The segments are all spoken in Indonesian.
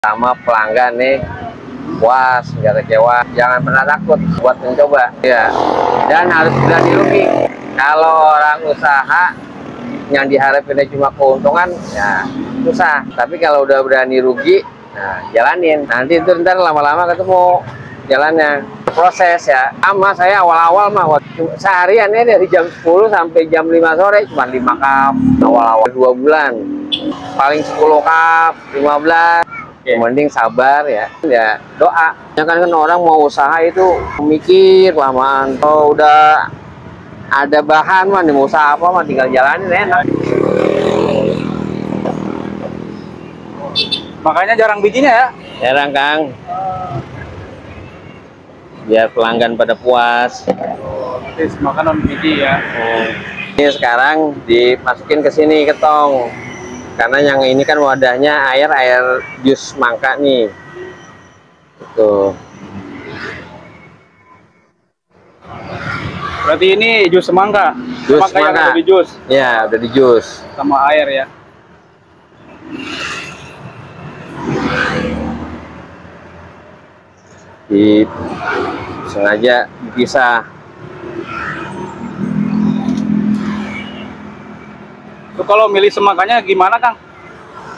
Sama pelanggan nih puas, nggak kecewa, jangan pernah takut buat mencoba ya, dan harus berani rugi. Kalau orang usaha yang diharapinnya cuma keuntungan ya susah, tapi kalau udah berani rugi, nah jalanin, nanti itu ntar lama-lama ketemu jalannya. Proses ya sama saya awal-awal mah sehariannya dari jam 10 sampai jam 5 sore cuma 5 cup awal-awal 2 bulan, paling 10 cup 15. Mending sabar ya doa ya kan orang mau usaha itu mikir lamaan. Kalau udah ada bahan mah nih mau usaha apa mah tinggal jalanin enak. Makanya jarang bijinya ya? Jarang Kang, biar pelanggan pada puas. Terus makan non biji ya. Ini sekarang dimasukin ke sini ke tong, karena yang ini kan wadahnya air jus mangga nih. Tuh. Berarti ini jus semangka. Jus semangka yang semangka. udah di jus. Ya, udah di jus Sama air ya. Sengaja dipisah. Itu kalau milih semangkanya gimana, Kang?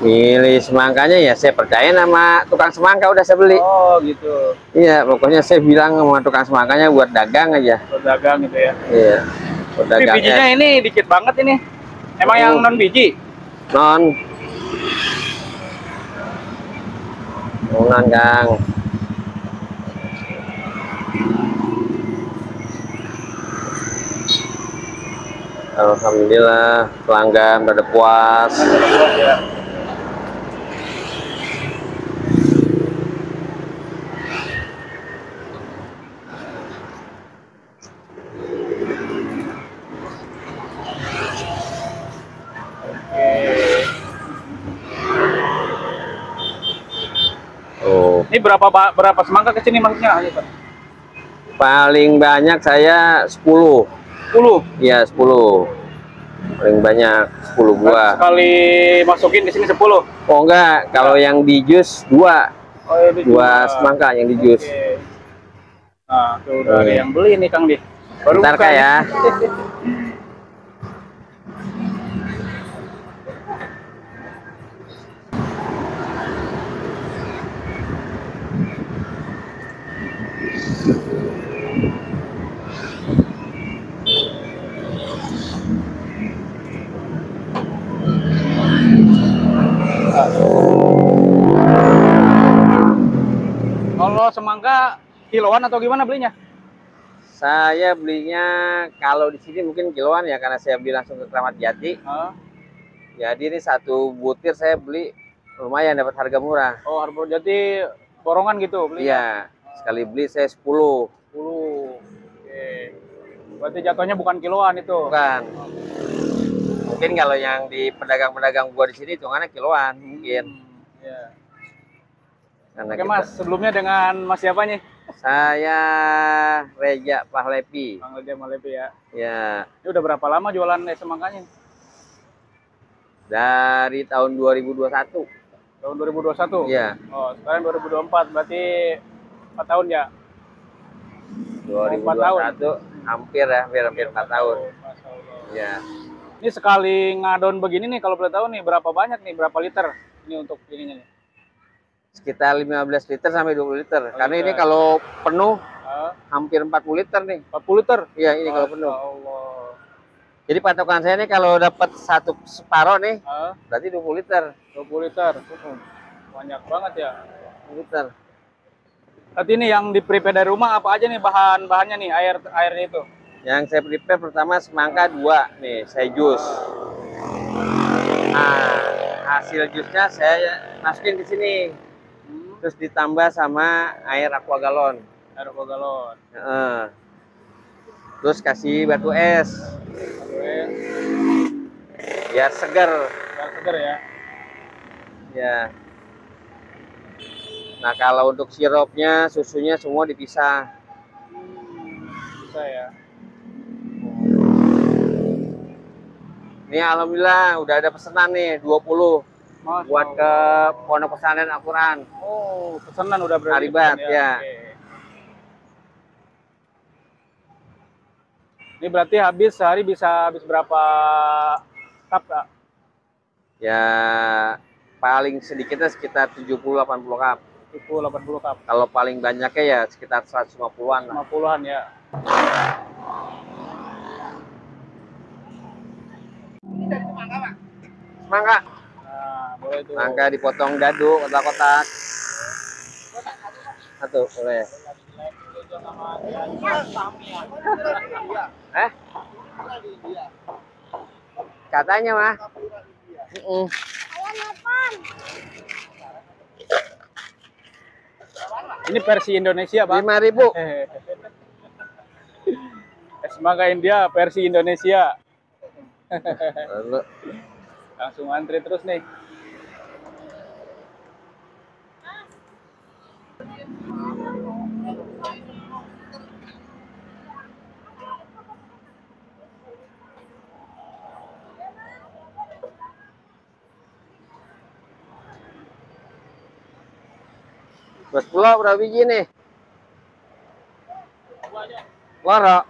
Milih semangkanya ya saya percaya sama tukang semangka, udah saya beli. Oh gitu. Iya, pokoknya saya bilang sama tukang semangkanya buat dagang aja. Buat dagang gitu ya. Iya, buat Tapi dagang. bijinya ini dikit banget ini. Emang yang non biji? Non Kang. Alhamdulillah pelanggan pada puas. Ya. Oh, Ini berapa semangka ke sini maksudnya? Ayo, Pak. paling banyak saya 10. 10. Iya, 10. Paling banyak 10 buah. Sekali masukin di sini 10. Oh enggak, kalau yang di jus 2. Oh, ya, 2 semangka yang di jus. Oke. Nah, tuh udah ada yang beli nih, Kang di. Baru Bentar buka Kak nih. ya. Kalau semangka kiloan atau gimana belinya? Saya belinya kalau di sini mungkin kiloan ya, karena saya beli langsung ke Kramat Jati. Hah? Jadi ini 1 butir saya beli lumayan dapat harga murah. Oh, Harbo Jati borongan gitu belinya? Iya, sekali beli saya 10. 10. Oke. Berarti jatuhnya bukan kiloan itu? Bukan. Mungkin kalau yang di pedagang-pedagang buah di sini hitungannya kiloan mungkin. Iya. Karena Oke Mas, sebelumnya dengan Mas siapa nih? saya Reja Pahlepi. Bang Leja Malepi ya. Ya, Ini udah berapa lama jualan es semangkanya? dari tahun 2021. Tahun 2021? Iya. Oh, sekarang 2024, berarti 4 tahun ya? 2021 hampir 4 tahun. Masya Allah. Ya. Ini sekali ngadon begini nih, kalau boleh tahu nih berapa banyak nih, berapa liter ini untuk ininya nih? Sekitar 15 liter sampai 20 liter. Karena ini kalau penuh hampir 40 liter nih. 40 liter? Iya, ini kalau penuh. Allah. Jadi patokan saya nih kalau dapat 1 separoh nih, berarti 20 liter. 20 liter. Banyak banget ya. 20 liter. Berarti ini yang di prepare dari rumah apa aja nih bahan-bahannya nih, airnya itu? Yang saya prepare pertama semangka 2 nih, saya jus. Nah, hasil jusnya saya masukin ke sini. Terus ditambah sama air aqua galon. Air aqua galon. Terus kasih batu es. Biar segar. Biar segar ya. Ya. Nah, kalau untuk sirupnya, susunya semua dipisah. Bisa ya. Ini alhamdulillah udah ada pesanan nih 20. buat ke pondok pesantren Al-Quran. Oh, pesanan udah berarti. Aribat, ya. Oke. Ini berarti sehari bisa habis berapa cup, Kak? Ya paling sedikitnya sekitar 70-80 cup. 70-80 cup. Kalau paling banyaknya ya sekitar 150-an lah. 50-an ya. Ini dari semangka, Pak. Semangka. Nah, boleh tuh. Semangka dipotong dadu kotak-kotak. Satu, boleh. Katanya mah. Ini versi Indonesia, Pak. 5.000. Semangka India versi Indonesia. Lalu. Langsung antri terus nih. Buat pulau berapa biji nih? Loro.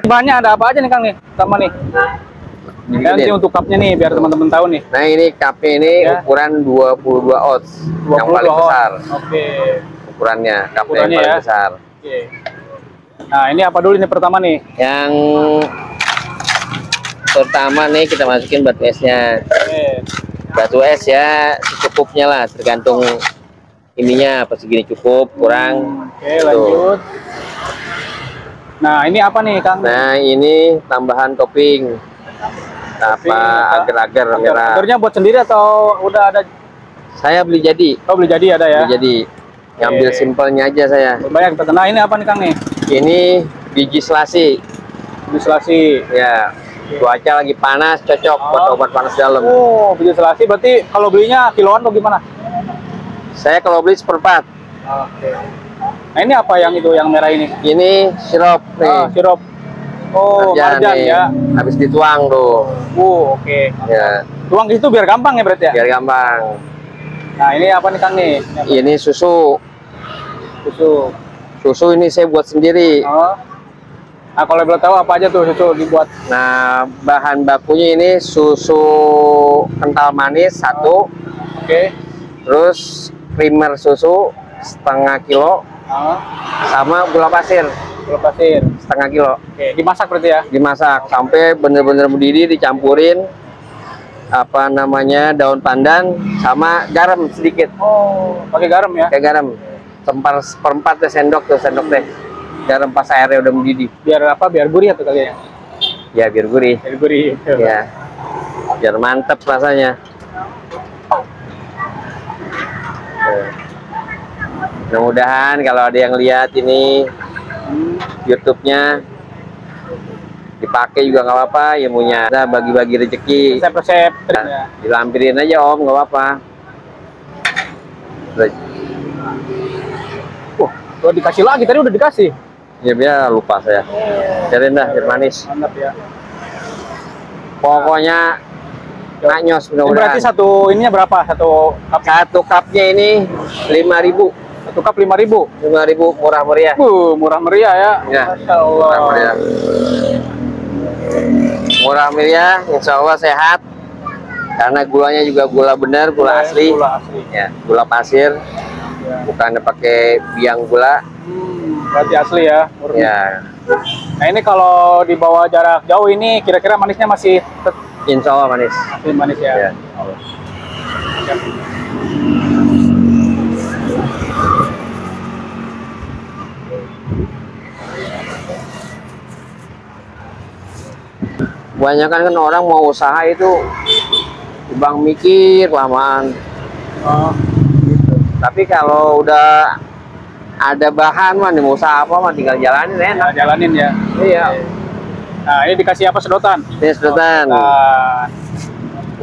Banyak ada apa aja nih Kang nih? Sama nih. Nanti untuk cupnya nih biar teman-teman tahu nih. Nah ini cupnya ini ya, ukuran 22 ounce 22 yang paling besar. Oke. Ukurannya, cupnya yang paling ya besar. Oke. Nah ini apa dulu nih pertama nih? Yang pertama nih kita masukin batu esnya. Batu es ya secukupnya lah, tergantung ininya apa segini cukup kurang. Oke lanjut. Nah ini apa nih Kang? Nah ini tambahan topping apa agar-agar merah. Agarnya buat sendiri atau udah ada? Saya beli jadi. Oh beli jadi ada ya? Beli jadi. Ngambil simpelnya aja saya. Banyak. Nah ini apa nih Kang nih? Ini biji selasi. Biji selasi. Ya. Cuaca lagi panas, cocok buat obat panas dalam. Oh, biji selasi berarti kalau belinya kiloan atau gimana? Saya kalau beli seperempat. Oke. Nah ini apa yang itu, yang merah ini? Ini sirup nih. Oh, sirup. Oh, marjan ya. Habis dituang tuh. Oke. Ya. Tuang di situ biar gampang ya berarti ya? Biar gampang. Nah ini apa nih Kang nih? Ini susu. Susu. Susu ini saya buat sendiri. Oh. Nah kalau boleh tahu apa aja tuh susu dibuat? Nah bahan bakunya ini susu kental manis 1. Oke. Terus creamer susu setengah kilo. Sama gula pasir. Gula pasir setengah kilo. Oke. Dimasak berarti ya? Dimasak sampai bener-bener mendidih, dicampurin apa namanya daun pandan sama garam sedikit. Oh, pakai garam ya? Pakai garam. Seperempat sendok tuh, sendok teh. Garam pas airnya udah mendidih. Biar apa? Biar gurih atau kali ya? Ya biar gurih. Biar gurih. Ya. Biar mantep rasanya. Mudah-mudahan kalau ada yang lihat ini YouTube-nya dipakai juga nggak apa-apa, ilmunya ada bagi-bagi rezeki. Resep-resep. Nah, dilampirin aja Om, nggak apa-apa. Oh, dikasih lagi, tadi udah dikasih. Ya biar lupa saya. Biarin dah, biar manis. Mantap ya. Pokoknya nganyos mudah-mudahan. Berarti satu ininya berapa? Satu cup? Satu cupnya ini 5.000. Satu cup 5.000. 5.000 murah meriah. Murah meriah ya. Ya. Masya Allah. Murah meriah. Murah meriah, insya Allah sehat. Karena gulanya juga gula benar, gula asli. Gula asli. Ya, gula pasir. Ya. Bukan pakai biang gula. Berarti asli ya. Murni. Ya. Nah ini kalau dibawa jarak jauh ini kira-kira manisnya masih Insya Allah manis. masih manis ya. Ya. Kebanyakan kan orang mau usaha itu bang mikir lamaan. Oh, gitu. Tapi kalau udah ada bahan mah nih mau usaha apa mah tinggal jalanin enak. Jalanin ya. Iya. Nah ini dikasih apa, sedotan? Ini sedotan.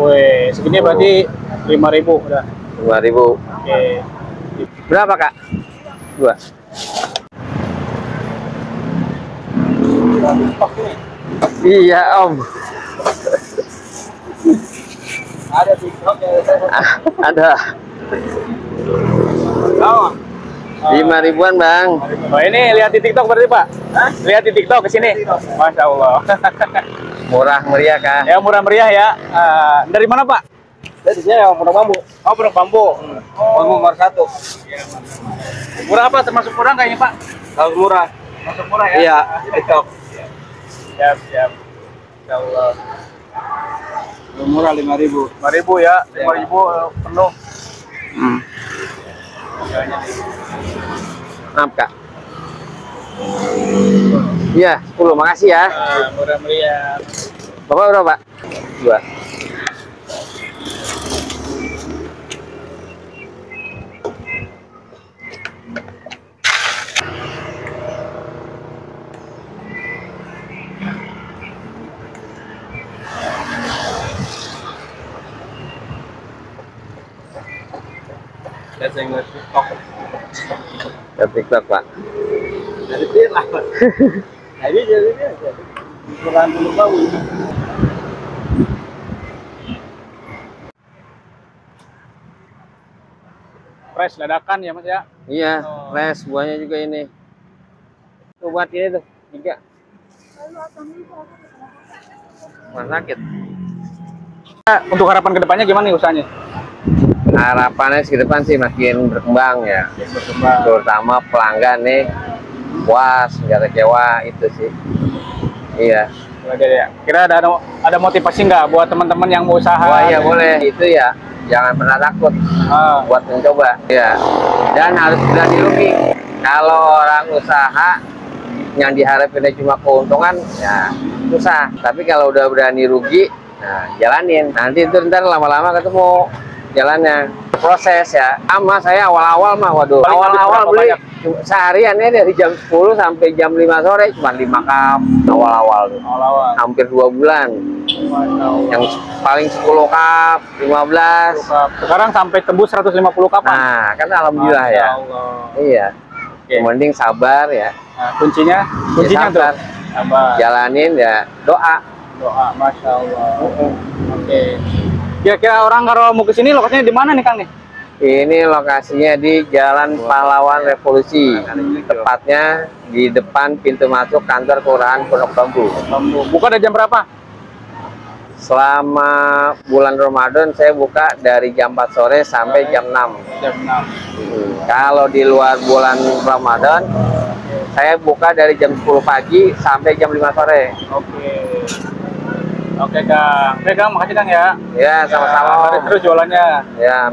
Wih, segini berarti 5.000 udah. 2.000. Oke. Berapa Kak? 2. Oh, ini Iya Om. Ada TikTok ya. Ada. Oh. 5.000-an Bang. Oh ini lihat di TikTok berarti Pak? Hah? Lihat di TikTok ke sini. Masya Allah. Murah meriah kah? Ya murah meriah ya. Dari mana Pak? Dari sini Pondok Bambu. Oh Pondok Bambu. Bambu nomor 1. Murah apa? Termasuk murah nggak ini Pak? Kalau murah. Masuk murah ya? Iya, TikTok. Siap siap. Insya Allah. Murah 5.000. 5.000 ya. 5.000 penuh. Maaf Kak. Iya, 10. Makasih ya. Murah meriah. Bapak berapa Pak? 2. Saya nggak TikTok. Ya TikTok Pak. Jadi dia lah. Jadi dia. Kurang dulu tahu. Fresh dadakan ya Mas ya. Iya, fresh buahnya juga ini. Tuh buat ini tuh 3. Mas sakit. Untuk harapan kedepannya gimana nih usahanya? Harapannya ke depan sih makin berkembang ya. Terutama pelanggan nih puas, nggak kecewa itu sih. Iya. Kira ada motivasi nggak buat teman-teman yang mau usaha? Wah iya boleh. Itu ya, jangan pernah takut buat mencoba. Ya. Dan harus berani rugi. Kalau orang usaha yang diharapinnya cuma keuntungan, ya susah. Tapi kalau udah berani rugi, nah jalanin. Nanti itu ntar lama-lama ketemu jalannya. Proses ya. Sama saya awal-awal mah, waduh. Awal-awal beli seharian ya dari jam 10 sampai jam 5 sore cuma 5 cup awal-awal tuh. Awal-awal. Hampir 2 bulan. Yang paling 10 cup, 15. Sekarang sampai tembus 150 cup. Nah, kan alhamdulillah ya. Allah. Iya. Yang penting sabar ya. Nah, kuncinya tuh sabar. Jalanin ya, doa. Doa, Masya Allah. Oke. Kira-kira orang kalau mau ke sini lokasinya di mana nih Kang nih? Ini lokasinya di Jalan Pahlawan Revolusi. Tepatnya di depan pintu masuk kantor Kelurahan Pondok Bambu. Buka dari jam berapa? Selama bulan Ramadan saya buka dari jam 4 sore sampai jam 6. Jam 6. Kalau di luar bulan Ramadan saya buka dari jam 10 pagi sampai jam 5 sore. Oke Kang. Oke Kang, makasih Kang ya. Ya, sama-sama. Terus jualannya. Ya.